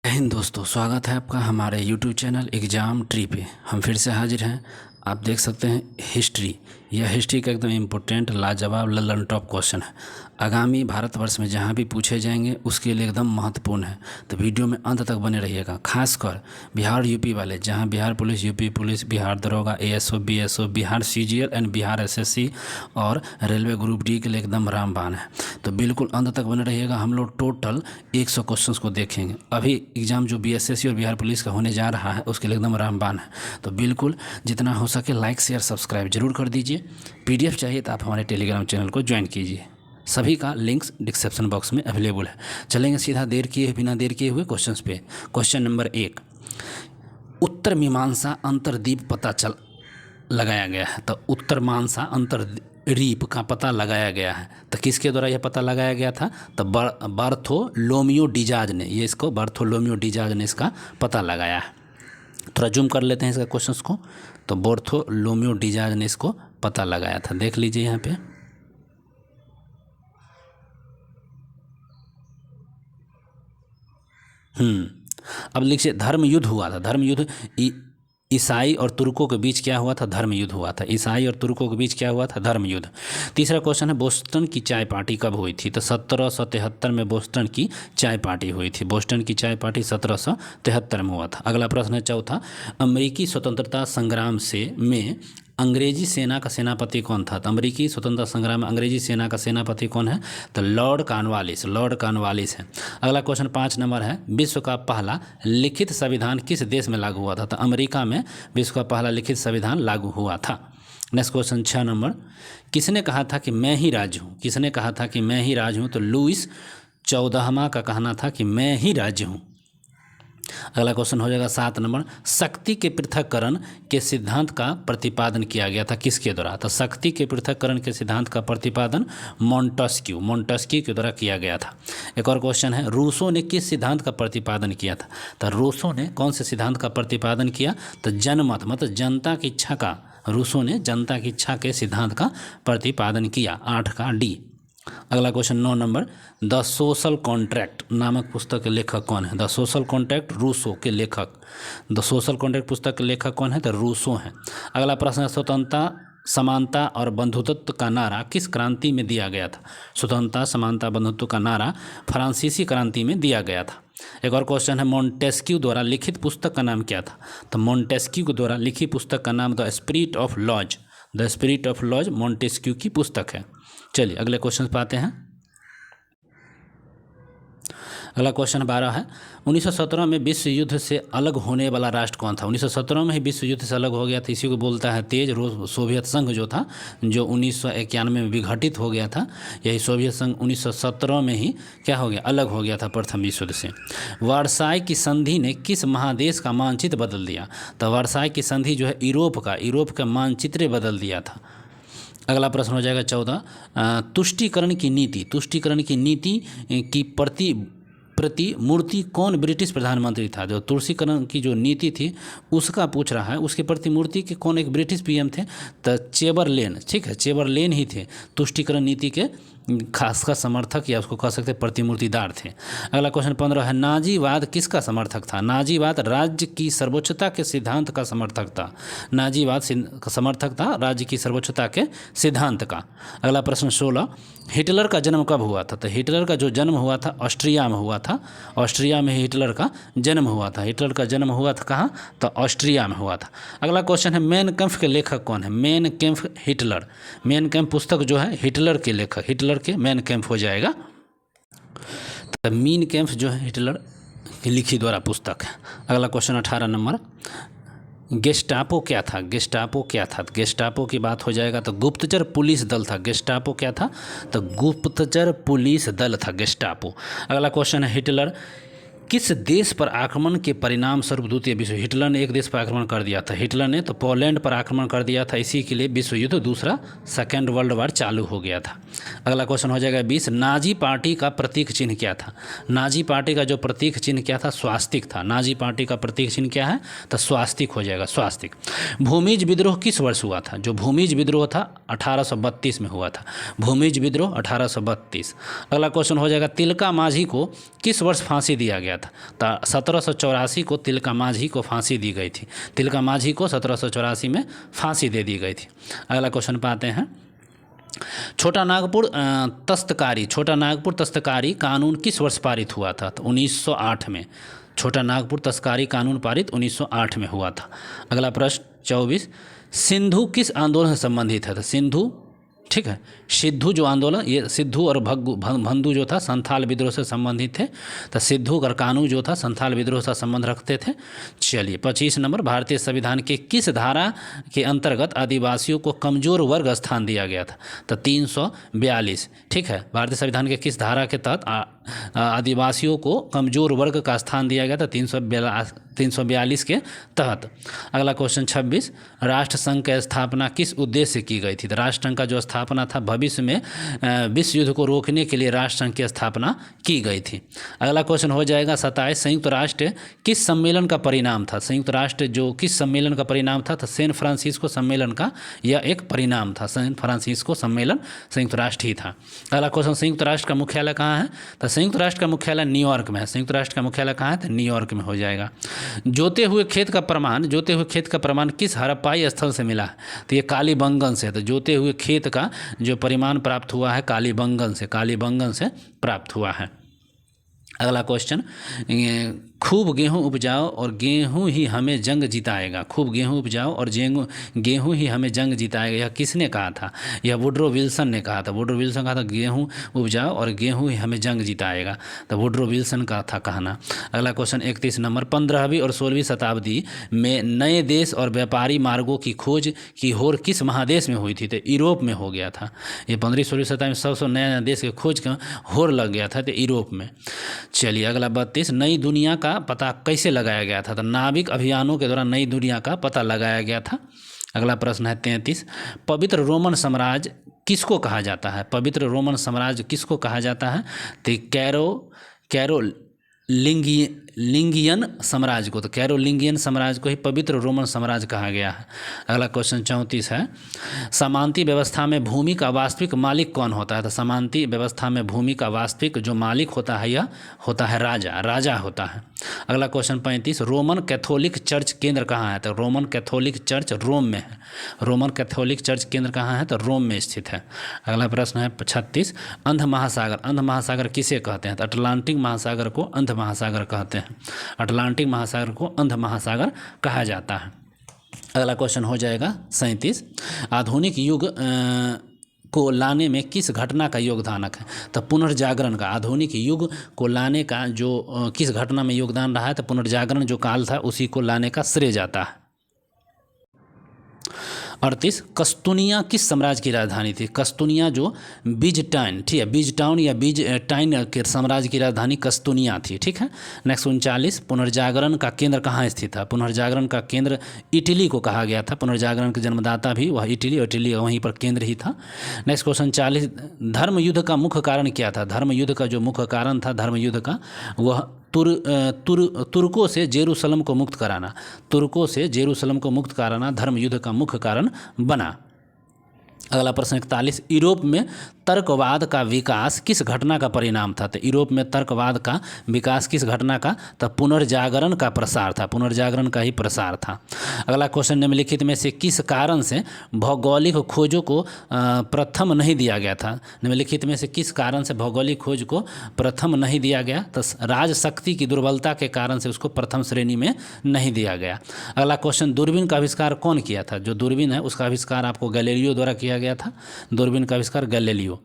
जय हिंद दोस्तों, स्वागत है आपका हमारे YouTube चैनल एग्ज़ाम ट्री पे। हम फिर से हाजिर हैं। आप देख सकते हैं हिस्ट्री, यह हिस्ट्री का एकदम इम्पोर्टेंट लाजवाब लल्लन टॉप क्वेश्चन है। आगामी भारतवर्ष में जहाँ भी पूछे जाएंगे उसके लिए एकदम महत्वपूर्ण है, तो वीडियो में अंत तक बने रहिएगा। खासकर बिहार यूपी वाले, जहाँ Bihar police, UP police, Bihar दरोगा, ASO BSO, Bihar CGL and Bihar SSC और रेलवे ग्रुप डी के लिए एकदम रामबाण है, तो बिल्कुल अंत तक बने रहिएगा। हम लोग टोटल 100 क्वेश्चंस को देखेंगे। अभी एग्ज़ाम जो BSSC और बिहार पुलिस का होने जा रहा है उसके लिए एकदम रामबाण है, तो बिल्कुल जितना हो सके लाइक शेयर सब्सक्राइब जरूर कर दीजिए। PDF चाहिए तो आप हमारे टेलीग्राम चैनल को ज्वाइन कीजिए, सभी का लिंक्स डिस्क्रिप्शन बॉक्स में अवेलेबल है। चलेंगे सीधा बिना देर किए हुए क्वेश्चंस पे। क्वेश्चन नंबर 1, उत्तर मीमांसा अंतरदीप पता लगाया गया है, तो उत्तर मीमांसा अंतरदीप का पता लगाया गया है, तो किसके द्वारा यह पता लगाया गया था? तो बार्थोलोमियो डिजाज ने, ये इसको बार्थोलोमियो डिजाज ने इसका पता लगाया है। थोड़ा जूम कर लेते हैं इसका क्वेश्चंस को। तो बार्थोलोमियो डिजाज ने इसको पता लगाया था, देख लीजिए यहाँ पे। अब लिखिए धर्म युद्ध हुआ था। धर्म युद्ध ईसाई और तुर्कों के बीच क्या हुआ था? धर्म युद्ध हुआ था। ईसाई और तुर्कों के बीच क्या हुआ था? धर्म युद्ध। तीसरा क्वेश्चन है बोस्टन की चाय पार्टी कब हुई थी? तो 1773 में बोस्टन की चाय पार्टी हुई थी। बोस्टन की चाय पार्टी 1773 में हुआ था। अगला प्रश्न है चौथा, अमेरिकी स्वतंत्रता संग्राम में अंग्रेजी सेना का सेनापति कौन था? तो अमेरिकी स्वतंत्रता संग्राम में अंग्रेजी सेना का सेनापति कौन है? तो लॉर्ड कॉर्नवालिस है। अगला क्वेश्चन 5 नंबर है, विश्व का पहला लिखित संविधान किस देश में लागू हुआ था? तो अमेरिका में विश्व का पहला लिखित संविधान लागू हुआ था। नेक्स्ट क्वेश्चन 6 नंबर, किसने कहा था कि मैं ही राज हूँ? किसने कहा था कि मैं ही राज हूँ? तो लुईस 14वां का कहना था कि मैं ही राज्य हूँ। अगला क्वेश्चन हो जाएगा 7 नंबर, शक्ति के पृथक्करण के सिद्धांत का प्रतिपादन किया गया था किसके द्वारा? तो शक्ति के पृथक्करण के सिद्धांत का प्रतिपादन मॉन्टेस्क्यू के द्वारा किया गया था। एक और क्वेश्चन है, रूसो ने किस सिद्धांत का प्रतिपादन किया था? तो रूसो ने कौन से सिद्धांत का प्रतिपादन किया? तो जनमत, मतलब जनता की इच्छा का, रूसो ने जनता की इच्छा के सिद्धांत का प्रतिपादन किया। 8 का डी। अगला question 9 number, the social contract नामक पुस्तक के लेखक कौन है? द सोशल कॉन्ट्रैक्ट रूसो के लेखक, द सोशल कॉन्ट्रैक्ट पुस्तक के लेखक कौन है? तो रूसो हैं। अगला प्रश्न है, स्वतंत्रता, समानता और बंधुत्व का नारा किस क्रांति में दिया गया था? स्वतंत्रता, समानता, बंधुत्व का नारा फ्रांसीसी क्रांति में दिया गया था। एक और क्वेश्चन है, मॉन्टेस्क्यू द्वारा लिखित पुस्तक का नाम क्या था? तो मॉन्टेस्क्यू के द्वारा लिखित पुस्तक का नाम the spirit of laws Montesquieu की पुस्तक है। चलिए अगले क्वेश्चन पे आते हैं। अगला क्वेश्चन 12 है, 1917 में विश्व युद्ध से अलग होने वाला राष्ट्र कौन था? 1917 में ही विश्व युद्ध से अलग हो गया था, इसी को बोलता है तेज सोवियत संघ जो था, जो 1991 में विघटित हो गया था। यही सोवियत संघ 1917 में ही क्या हो गया? अलग हो गया था प्रथम विश्व युद्ध से। वर्साई की संधि ने किस महादेश का मानचित्र बदल दिया? तो वर्साई की संधि जो है यूरोप का मानचित्र बदल दिया था। अगला प्रश्न हो जाएगा 14, तुष्टीकरण की नीति की प्रतिमूर्ति कौन ब्रिटिश प्रधानमंत्री था? जो तुष्टीकरण की जो नीति थी उसका पूछ रहा है, उसके प्रतिमूर्ति के कौन एक ब्रिटिश PM थे? तो चेबरलेन, ठीक है, चेबरलेन ही थे तुष्टीकरण नीति के खासकर समर्थक, या उसको कह सकते प्रतिमूर्तिदार थे। अगला क्वेश्चन 15 है, नाजीवाद किसका समर्थक था? नाजीवाद राज्य की सर्वोच्चता के सिद्धांत का समर्थक था। नाजीवाद का समर्थक था राज्य की सर्वोच्चता के सिद्धांत का। अगला प्रश्न 16, हिटलर का जन्म कब हुआ था? तो हिटलर का जो जन्म हुआ था ऑस्ट्रिया में हुआ था। ऑस्ट्रिया में हिटलर का जन्म हुआ था। हिटलर का जन्म हुआ था कहाँ? तो ऑस्ट्रिया में हुआ था। अगला क्वेश्चन है, मेन कैम्फ के लेखक कौन है? Mein Kampf Hitler. Mein Kampf पुस्तक जो है हिटलर के लेखक, हिटलर के मेन कैम्फ हो जाएगा। तो मीन कैम्फ जो है हिटलर की लिखी द्वारा पुस्तक है। अगला क्वेश्चन 18 नंबर, गेस्टापो क्या था? गेस्टापो की बात हो जाएगा तो गुप्तचर पुलिस दल था। गेस्टापो क्या था? तो गुप्तचर पुलिस दल था गेस्टापो। अगला क्वेश्चन है, हिटलर किस देश पर आक्रमण के परिणाम स्वरूप द्वितीय विश्व, हिटलर ने एक देश पर आक्रमण कर दिया था। हिटलर ने तो पोलैंड पर आक्रमण कर दिया था, इसी के लिए विश्व युद्ध दूसरा सेकेंड वर्ल्ड वार चालू हो गया था। अगला क्वेश्चन हो जाएगा 20, नाजी पार्टी का प्रतीक चिन्ह क्या था? नाजी पार्टी का जो प्रतीक चिन्ह क्या था? स्वास्तिक था। नाजी पार्टी का प्रतीक चिन्ह क्या है? तो स्वास्तिक हो जाएगा, स्वास्तिक। भूमिज विद्रोह किस वर्ष हुआ था? जो भूमिज विद्रोह था 1832 में हुआ था। भूमिज विद्रोह 1832। अगला क्वेश्चन हो जाएगा, तिलका माझी को किस वर्ष फांसी दिया गया था। तो 1784 को तिलका मांझी को फांसी दी गई थी। तिलका मांझी को 1784 में फांसी दे दी गई थी। अगला क्वेश्चन पे आते हैं। छोटा नागपुर तस्तकारी कानून किस वर्ष पारित हुआ था? तो 1908 में छोटा नागपुर तस्करी कानून पारित 1908 में हुआ था। अगला प्रश्न 24, सिंधु किस आंदोलन से संबंधित है? तो सिंधु, ठीक है, सिद्धू जो आंदोलन, ये सिद्धू और भंदू जो था संथाल विद्रोह से संबंधित थे। तो सिद्धू और कानू जो था संथाल विद्रोह से संबंध रखते थे। चलिए 25 नंबर, भारतीय संविधान के किस धारा के अंतर्गत आदिवासियों को कमजोर वर्ग स्थान दिया गया था? तो 342, ठीक है, भारतीय संविधान के किस धारा के तहत आदिवासियों को कमजोर वर्ग का स्थान दिया गया था? 342 के तहत। अगला क्वेश्चन 26, राष्ट्रसंघ की स्थापना किस उद्देश्य से की गई थी? तो राष्ट्रसंघ का जो स्थापना था, भविष्य में विश्व युद्ध को रोकने के लिए राष्ट्रसंघ की स्थापना की गई थी। अगला क्वेश्चन हो जाएगा 27, संयुक्त राष्ट्र किस सम्मेलन का परिणाम था? संयुक्त राष्ट्र जो किस सम्मेलन का परिणाम था? तो सैन फ्रांसिस्को सम्मेलन का यह एक परिणाम था। सैन फ्रांसिस्को सम्मेलन संयुक्त राष्ट्र ही था। अगला क्वेश्चन, संयुक्त राष्ट्र का मुख्यालय कहाँ है? तो संयुक्त राष्ट्र का मुख्यालय न्यूयॉर्क में है। संयुक्त राष्ट्र का मुख्यालय कहाँ है? तो न्यूयॉर्क में हो जाएगा। जोते हुए खेत का प्रमाण किस हड़प्पाई स्थल से मिला है? तो ये कालीबंगन से। तो जोते हुए खेत का जो परिमाण प्राप्त हुआ है कालीबंगन से प्राप्त हुआ है। अगला क्वेश्चन, खूब गेहूं उपजाओ और गेहूं ही हमें जंग जिताएगा। खूब गेहूं उपजाओ और गेहूं ही हमें जंग जिताएगा, यह किसने कहा था? यह वुडरो विल्सन ने कहा था। वुडरो विल्सन कहा था गेहूं उपजाओ और गेहूं ही हमें जंग जिताएगा। तो वुडरो विल्सन का था कहना। अगला क्वेश्चन 31 नंबर, 15वीं और 16वीं शताब्दी में नए देश और व्यापारी मार्गों की खोज की होड़ किस महादेश में हुई थी? तो यूरोप में हो गया था। ये 15वीं-16वीं शताब्दी में सबसे नया देश की खोज का होड़ लग गया था, तो यूरोप में। चलिए अगला 32, नई दुनिया का पता कैसे लगाया गया था? तो नाविक अभियानों के दौरान नई दुनिया का पता लगाया गया था। अगला प्रश्न है 33, पवित्र रोमन साम्राज्य किसको कहा जाता है? पवित्र रोमन साम्राज्य किसको कहा जाता है? तो कैरोलिंगियन साम्राज्य को। तो कैरोलिंगियन साम्राज्य को ही पवित्र रोमन साम्राज्य कहा गया है। अगला क्वेश्चन 34 है, समांती व्यवस्था में भूमि का वास्तविक मालिक कौन होता है? तो समांती व्यवस्था में भूमि का वास्तविक जो मालिक होता है यह होता है राजा होता है। अगला क्वेश्चन 35, रोमन कैथोलिक चर्च केंद्र कहाँ है? तो रोमन कैथोलिक चर्च रोम में है। रोमन कैथोलिक चर्च केंद्र कहाँ है? तो रोम में स्थित है। अगला प्रश्न है 36, अंध महासागर किसे कहते हैं? तो अटलांटिक महासागर को अंध महासागर कहते हैं। अटलांटिक महासागर को अंध महासागर कहा जाता है। अगला क्वेश्चन हो जाएगा 37, आधुनिक युग को लाने में किस घटना का योगदानक है? तो पुनर्जागरण का। आधुनिक युग को लाने का जो किस घटना में योगदान रहा है? तो पुनर्जागरण जो काल था उसी को लाने का श्रेय जाता है। 38, कस्तूनिया किस साम्राज्य की राजधानी थी? कस्तूनिया जो बीजटाइन, ठीक है, बीजटाउन या बीजटाइन के साम्राज्य की राजधानी कस्तूनिया थी। ठीक है। नेक्स्ट 39, पुनर्जागरण का केंद्र कहाँ स्थित था? पुनर्जागरण का केंद्र इटली को कहा गया था। पुनर्जागरण के जन्मदाता भी वह इटली वहीं पर केंद्र ही था। नेक्स्ट क्वेश्चन 40, धर्म युद्ध का मुख्य कारण क्या था? धर्म युद्ध का जो मुख्य कारण था धर्म युद्ध का वह तुर्कों से जेरूसलम को मुक्त कराना। तुर्कों से जेरूसलम को मुक्त कराना धर्म युद्ध का मुख्य कारण बना। अगला प्रश्न 41, यूरोप में तर्कवाद का विकास किस घटना का परिणाम था? तो यूरोप में तर्कवाद का विकास किस घटना का? तो पुनर्जागरण का प्रसार था। पुनर्जागरण का ही प्रसार था। अगला क्वेश्चन, निम्नलिखित में से किस कारण से भौगोलिक खोजों को प्रथम नहीं दिया गया था? निम्नलिखित में से किस कारण से भौगोलिक खोज को प्रथम नहीं दिया गया? तो राजशक्ति की दुर्बलता के कारण से उसको प्रथम श्रेणी में नहीं दिया गया। अगला क्वेश्चन, दूरबीन का आविष्कार कौन किया था? जो दूरबीन है उसका आविष्कार आपको गैलीलियो द्वारा किया गया था। दूरबीन का आविष्कार गैलीलियो।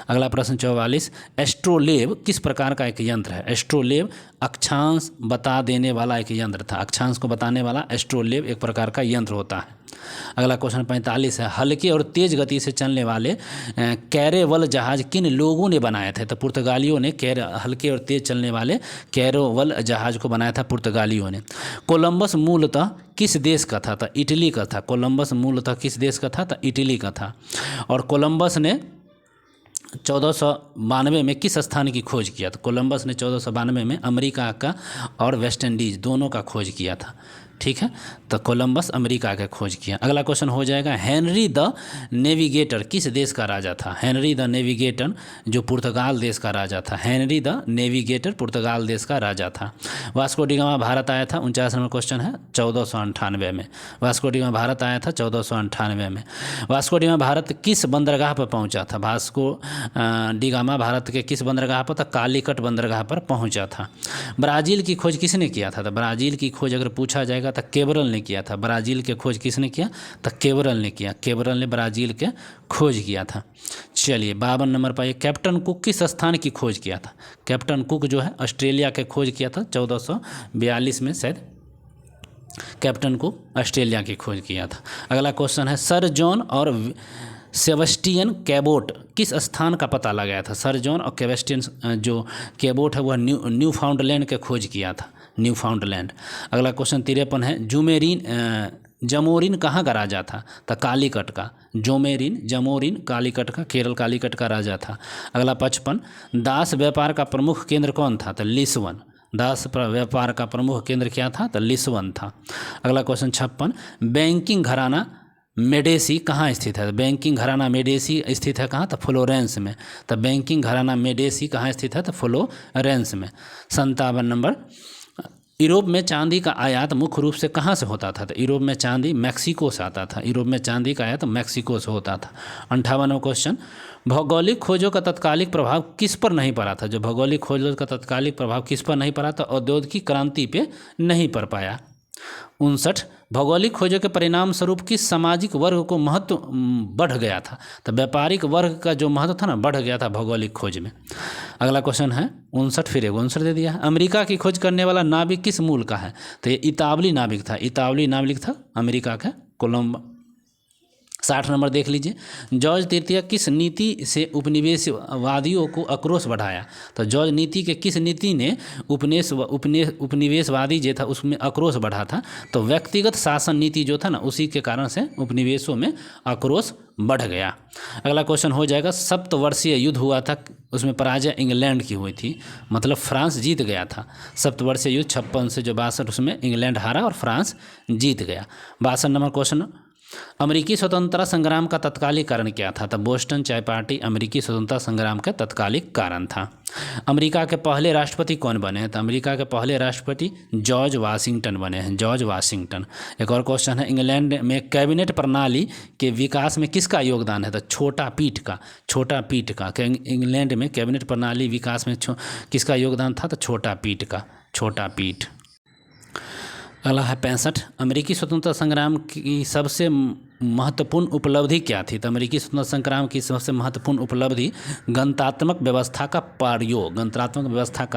अगला प्रश्न 44, एस्ट्रोलेब किस प्रकार का एक यंत्र है? एस्ट्रोलेब अक्षांश बता देने वाला एक यंत्र था। अक्षांश को बताने वाला एस्ट्रोलेब एक प्रकार का यंत्र होता है। अगला क्वेश्चन 45 है, हल्के और तेज गति से चलने वाले कैरेवल जहाज किन लोगों ने बनाए थे? तो पुर्तगालियों ने हल्के और तेज चलने वाले कैरेवल जहाज को बनाया था पुर्तगालियों ने। कोलंबस मूलतः किस देश का था? तो इटली का था। कोलंबस मूलतः किस देश का था? तो इटली का था। और कोलंबस ने 1492 में किस स्थान की खोज किया? तो कोलंबस ने 1492 में अमेरिका का और वेस्ट इंडीज दोनों का खोज किया था। ठीक है, तो कोलंबस अमेरिका के खोज किया। अगला क्वेश्चन हो जाएगा, हेनरी द नेविगेटर किस देश का राजा था? हेनरी द नेविगेटर जो पुर्तगाल देश का राजा था। हेनरी द नेविगेटर पुर्तगाल देश का राजा था। वास्को डी गामा भारत आया था, 49 नंबर क्वेश्चन है, 1498 में। वास्को डी गामा भारत आया था 1498 में। वास्को डी गामा भारत किस बंदरगाह पर पहुंचा था? वास्को डी गामा भारत के किस बंदरगाह पर था? कालीकट बंदरगाह पर पहुंचा था। ब्राज़ील की खोज किसने किया था? तो ब्राज़ील की खोज अगर पूछा जाएगा तो केबरल ने किया था। ब्राज़ील के खोज किसने किया? तो केबरल ने किया। केबरल ने ब्राज़ील के खोज किया था। चलिए 52 नंबर पर, कैप्टन कुक किस स्थान की खोज किया था? कैप्टन कुक जो है ऑस्ट्रेलिया के खोज किया था 1442 में शायद कैप्टन कुक ऑस्ट्रेलिया की खोज किया था। अगला क्वेश्चन है, सर जॉन और सेबेस्टियन कैबोट किस स्थान का पता लगाया था? सर जॉन और सेबेस्टियन जो कैबोट है वह न्यू फाउंडलैंड के खोज किया था, न्यू फाउंडलैंड। अगला क्वेश्चन 53 है, जमोरिन कहाँ का राजा था? तो कालीकट का। जमोरिन कालीकट का, केरल कालीकट का राजा था। अगला 55, दास व्यापार का प्रमुख केंद्र कौन था? तो लिस्बन। दास व्यापार का प्रमुख केंद्र क्या था? तो लिस्बन था। अगला क्वेश्चन 56, बैंकिंग घराना मेडेसी कहाँ स्थित है? बैंकिंग घराना मेडेसी स्थित है कहाँ? तो फ्लोरेंस में। तो बैंकिंग घराना मेडेसी कहाँ स्थित है? तो फ्लोरेंस में। 57 नंबर, यूरोप में चांदी का आयात मुख्य रूप से कहाँ से होता था? तो यूरोप में चांदी मैक्सिको से आता था। यूरोप में चांदी का आयात मैक्सिको से होता था। 58वां क्वेश्चन, भौगोलिक खोजों का तत्कालिक प्रभाव किस पर नहीं पड़ा था? जो भौगोलिक खोजों का तत्कालिक प्रभाव किस पर नहीं पड़ा था? औद्योगिक क्रांति पे नहीं पड़ पाया। 59, भौगोलिक खोजों के परिणाम स्वरूप किस सामाजिक वर्ग को महत्व बढ़ गया था? तो व्यापारिक वर्ग का जो महत्व था ना, बढ़ गया था भौगोलिक खोज में। अगला क्वेश्चन है 59, फिर 59 दे दिया है, अमेरिका की खोज करने वाला नाविक किस मूल का है? तो ये इतावली नाविक था। इतावली नाविक था अमेरिका का, कोलंबस। 60 नंबर देख लीजिए, जॉर्ज तृतीय किस नीति से उपनिवेशवादियों को आक्रोश बढ़ाया? तो जॉर्ज नीति के किस नीति ने उपनिवेशवादी जो था उसमें आक्रोश बढ़ा था? तो व्यक्तिगत शासन नीति जो था ना, उसी के कारण से उपनिवेशों में आक्रोश बढ़ गया। अगला क्वेश्चन हो जाएगा, सप्तवर्षीय युद्ध हुआ था, उसमें पराजय इंग्लैंड की हुई थी, मतलब फ्रांस जीत गया था। सप्तवर्षीय युद्ध 56 से जो 62, उसमें इंग्लैंड हारा और फ्रांस जीत गया। 62 नंबर क्वेश्चन, अमेरिकी स्वतंत्रता संग्राम का तत्कालिक कारण क्या था? तो बोस्टन चाय पार्टी अमेरिकी स्वतंत्रता संग्राम का तत्कालिक कारण था। अमेरिका के पहले राष्ट्रपति कौन बने हैं? तो अमेरिका के पहले राष्ट्रपति जॉर्ज वाशिंगटन बने हैं, जॉर्ज वाशिंगटन। एक और क्वेश्चन है, इंग्लैंड में कैबिनेट प्रणाली के विकास में किसका योगदान है? तो छोटा पीठ का। इंग्लैंड में कैबिनेट प्रणाली विकास में किसका योगदान था? तो छोटा पीठ। अगला है 65, अमेरिकी स्वतंत्रता संग्राम की सबसे महत्वपूर्ण उपलब्धि क्या थी? तो अमेरिकी स्वतंत्रता संग्राम की सबसे महत्वपूर्ण उपलब्धि गणतात्मक व्यवस्था का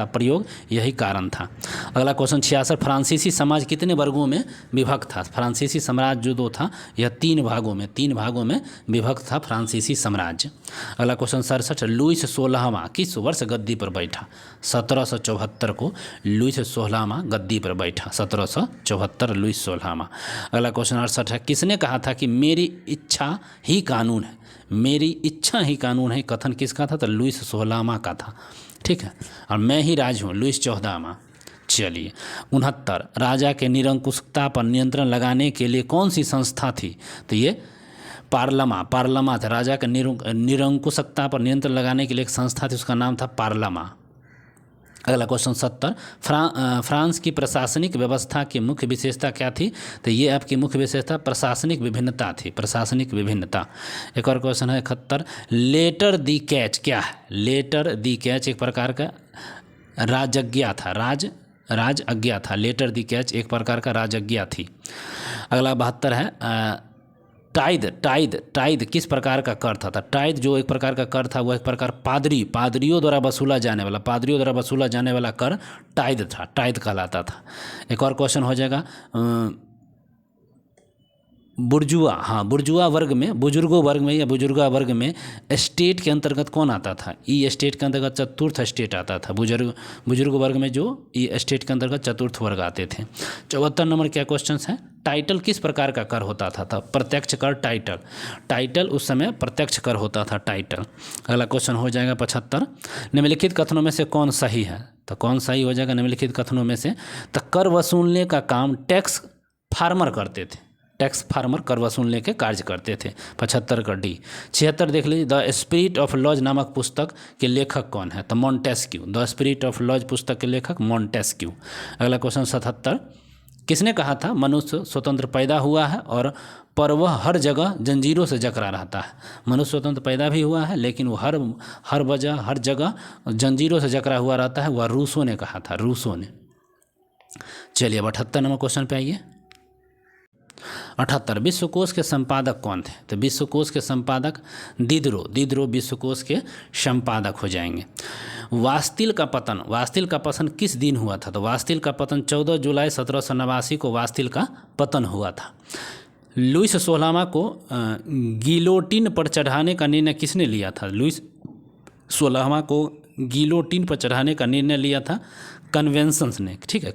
प्रयोग यही कारण था। अगला क्वेश्चन 66, फ्रांसीसी समाज कितने वर्गों में विभक्त था? फ्रांसीसी साम्राज्य जो था यह 3 भागों में विभक्त था फ्रांसीसी साम्राज्य। अगला क्वेश्चन 67, लुईस 16वां किस वर्ष गद्दी पर बैठा? 1774 को लुईस 16वां गद्दी पर बैठा, 1774 लुईस 16वां। अगला क्वेश्चन 68 है, किसने कहा था कि मेरी इच्छा ही कानून है? कथन किसका था? तो लुईस 16वां का था, ठीक है। और मैं ही राज हूँ, लुईस 14वां। चलिए 69, राजा के निरंकुशता पर नियंत्रण लगाने के लिए कौन सी संस्था थी? तो ये पार्लमा था। राजा के निरंकुशता पर नियंत्रण लगाने के लिए एक संस्था थी, उसका नाम था पार्लमा। अगला क्वेश्चन 70, फ्रांस की प्रशासनिक व्यवस्था की मुख्य विशेषता क्या थी? तो ये आपकी मुख्य विशेषता प्रशासनिक विभिन्नता थी, एक और क्वेश्चन है 71, लेटर दी कैच क्या है? लेटर दी कैच एक प्रकार का राजज्ञा था, लेटर दी कैच एक प्रकार का राजज्ञा थी। अगला 72 है, टाइद किस प्रकार का कर था? टाइद जो एक प्रकार का कर था वह एक प्रकार पादरियों द्वारा वसूला जाने वाला कर टाइद कहलाता था। एक और क्वेश्चन हो जाएगा, बुर्जुआ वर्ग में स्टेट के अंतर्गत कौन आता था? ई स्टेट के अंतर्गत चतुर्थ स्टेट आता था। बुजुर्ग वर्ग में जो ई स्टेट के अंतर्गत चतुर्थ वर्ग आते थे। 74 नंबर क्या क्वेश्चन है, टाइटल किस प्रकार का कर होता था? प्रत्यक्ष कर टाइटल उस समय प्रत्यक्ष कर होता था, टाइटल। अगला क्वेश्चन हो जाएगा 75, निम्नलिखित कथनों में से कौन सही है? तो कौन सही हो जाएगा निम्नलिखित कथनों में से? तो कर वसूलने का काम टैक्स फार्मर करते थे, टैक्स फार्मर कर वसूलने के कार्य करते थे। 75 का डी। 76 देख लीजिए, द स्पिरिट ऑफ लॉज नामक पुस्तक के लेखक कौन है? तो Montesquieu. The spirit of laws पुस्तक के लेखक मॉन्टेस्क्यू। अगला क्वेश्चन 77, किसने कहा था मनुष्य स्वतंत्र पैदा हुआ है और पर वह हर जगह जंजीरों से जकड़ा रहता है? मनुष्य स्वतंत्र पैदा भी हुआ है लेकिन वो हर जगह जंजीरों से जकड़ा हुआ रहता है, वह रूसो ने कहा था, रूसो ने। चलिए अब 78 नंबर क्वेश्चन पे आइए। 78, विश्वकोश के संपादक कौन थे? तो विश्वकोश के संपादक दिदरो विश्वकोश के संपादक हो जाएंगे। वास्तिल का पतन किस दिन हुआ था? तो वास्तिल का पतन 14 जुलाई 1789 को वास्तिल का पतन हुआ था। लुईस 16वां को गिलोटिन पर चढ़ाने का निर्णय किसने लिया था? लुईस 16वां को गिलोटिन पर चढ़ाने का निर्णय लिया था कन्वेंशन ने, ठीक है,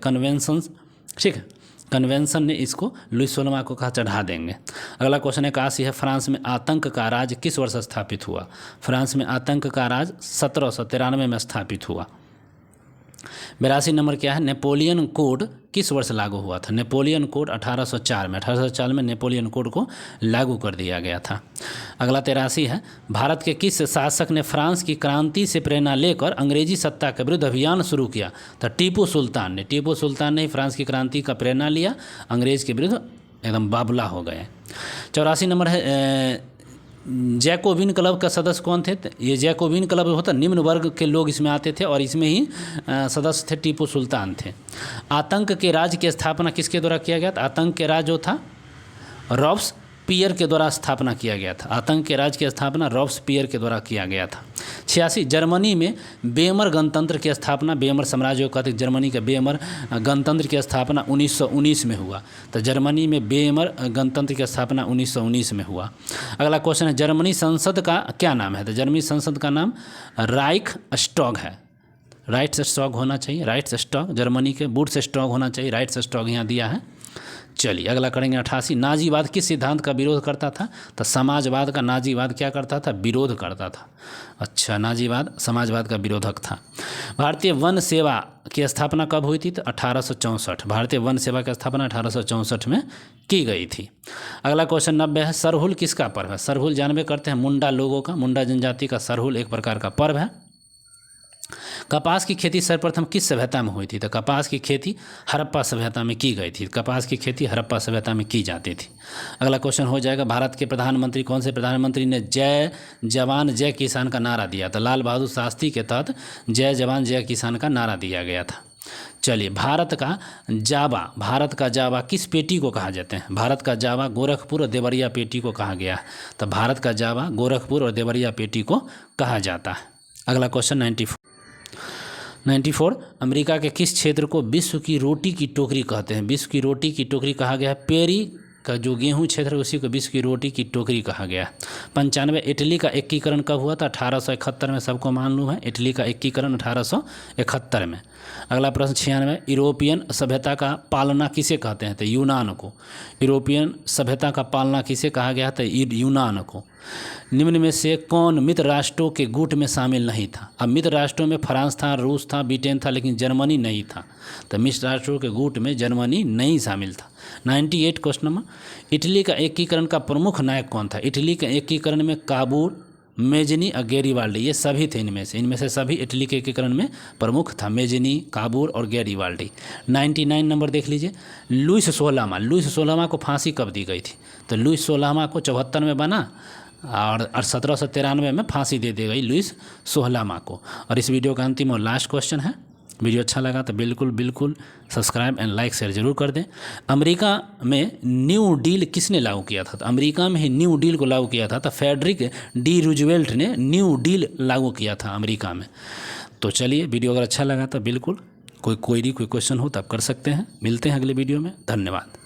कन्वेंशन ने इसको लुईस 16वां को कहा चढ़ा देंगे। अगला क्वेश्चन 81 है, फ्रांस में आतंक का राज किस वर्ष स्थापित हुआ? फ्रांस में आतंक का राज 1793 में स्थापित हुआ। 82 नंबर क्या है, नेपोलियन कोड किस वर्ष लागू हुआ था? नेपोलियन कोड 1804 में नेपोलियन कोड को लागू कर दिया गया था। अगला 83 है, भारत के किस शासक ने फ्रांस की क्रांति से प्रेरणा लेकर अंग्रेजी सत्ता के विरुद्ध अभियान शुरू किया? तो टीपू सुल्तान ने ही फ्रांस की क्रांति का प्रेरणा लिया, अंग्रेज के विरुद्ध एकदम बाबला हो गए। 84 नंबर है, जैकोबिन क्लब का सदस्य कौन थे? ये जैकोबिन क्लब होता निम्न वर्ग के लोग इसमें आते थे और इसमें ही सदस्य थे टीपू सुल्तान थे। आतंक के राज की स्थापना किसके द्वारा किया गया था? आतंक के राज जो था रॉब्सपियर के द्वारा स्थापना किया गया था। आतंक के राज की स्थापना रॉब्सपियर के द्वारा किया गया था। 86, जर्मनी में वेमर गणतंत्र की स्थापना, वेमर साम्राज्य को कहते हैं, जर्मनी के वेमर गणतंत्र की स्थापना 1919 में हुआ। तो जर्मनी में वेमर गणतंत्र की स्थापना 1919 में हुआ। अगला क्वेश्चन है, जर्मनी संसद का क्या नाम है? तो जर्मनी संसद का नाम राइक्सस्टैग है। राइक्सस्टैग होना चाहिए, राइक्सस्टैग, जर्मनी के बुंडसटैग होना चाहिए, राइक्सस्टैग यहाँ दिया है। चलिए अगला करेंगे 88, नाजीवाद किस सिद्धांत का विरोध करता था? तो समाजवाद का नाजीवाद क्या करता था? विरोध करता था। अच्छा, नाजीवाद समाजवाद का विरोधक था। भारतीय वन सेवा की स्थापना कब हुई थी? तो 1864। भारतीय वन सेवा की स्थापना 1864 में की गई थी। अगला क्वेश्चन 90 है, सरहुल किसका पर्व है? सरहुल जानबे करते हैं मुंडा लोगों का, मुंडा जनजाति का सरहुल एक प्रकार का पर्व है। कपास की खेती सर्वप्रथम किस सभ्यता में हुई थी? तो कपास की खेती हड़प्पा सभ्यता में की गई थी। कपास की खेती हड़प्पा सभ्यता में की जाती थी। अगला क्वेश्चन हो जाएगा, भारत के प्रधानमंत्री कौन से प्रधानमंत्री ने जय जवान जय किसान का नारा दिया था? लाल बहादुर शास्त्री के तहत जय जवान जय किसान का नारा दिया गया था। चलिए, भारत का जावा किस पेटी को कहा जाते हैं? भारत का जावा गोरखपुर और देवरिया पेटी को कहा गया है। तो भारत का जावा गोरखपुर और देवरिया पेटी को कहा जाता है। अगला क्वेश्चन 94, अमेरिका के किस क्षेत्र को विश्व की रोटी की टोकरी कहते हैं? विश्व की रोटी की टोकरी कहा गया है पेरी का जो गेहूं क्षेत्र है उसी को विश्व की रोटी की टोकरी कहा गया है। 95, इटली का एकीकरण कब हुआ था? 1871 में, सबको मालूम है इटली का एकीकरण 1871 में। अगला प्रश्न 96, यूरोपियन सभ्यता का पालना किसे कहते हैं? तो यूनान को। यूरोपियन सभ्यता का पालना किसे कहा गया था? यूनान को। निम्न में से कौन मित्र राष्ट्रों के गुट में शामिल नहीं था? अब मित्र राष्ट्रों में फ्रांस था, रूस था, ब्रिटेन था, लेकिन जर्मनी नहीं था। तो मित्र राष्ट्रों के गुट में जर्मनी नहीं शामिल था। 98 क्वेश्चन नंबर, इटली का एकीकरण का प्रमुख नायक कौन था? इटली के एकीकरण में काबूल, मेजनी और गैरीवाल्डी, ये सभी थे। इनमें से सभी इटली के एकीकरण में प्रमुख था, मेजनी, काबूल और गैरीवाल्डी। 99 नंबर देख लीजिए, लुईस 16वां को फांसी कब दी गई थी? तो लुईस 16वां को 74 में बना और 1793 में फांसी दे दी गई लुईस 16वां को। और इस वीडियो का अंतिम और लास्ट क्वेश्चन है। वीडियो अच्छा लगा तो बिल्कुल सब्सक्राइब एंड लाइक शेयर जरूर कर दें। अमेरिका में न्यू डील किसने लागू किया था? तो अमेरिका में ही न्यू डील को लागू किया था। तो फ्रेडरिक डी रूजवेल्ट ने न्यू डील लागू किया था अमेरिका में। तो चलिए, वीडियो अगर अच्छा लगा तो बिल्कुल कोई क्वेश्चन हो तो आप कर सकते हैं। मिलते हैं अगले वीडियो में। धन्यवाद।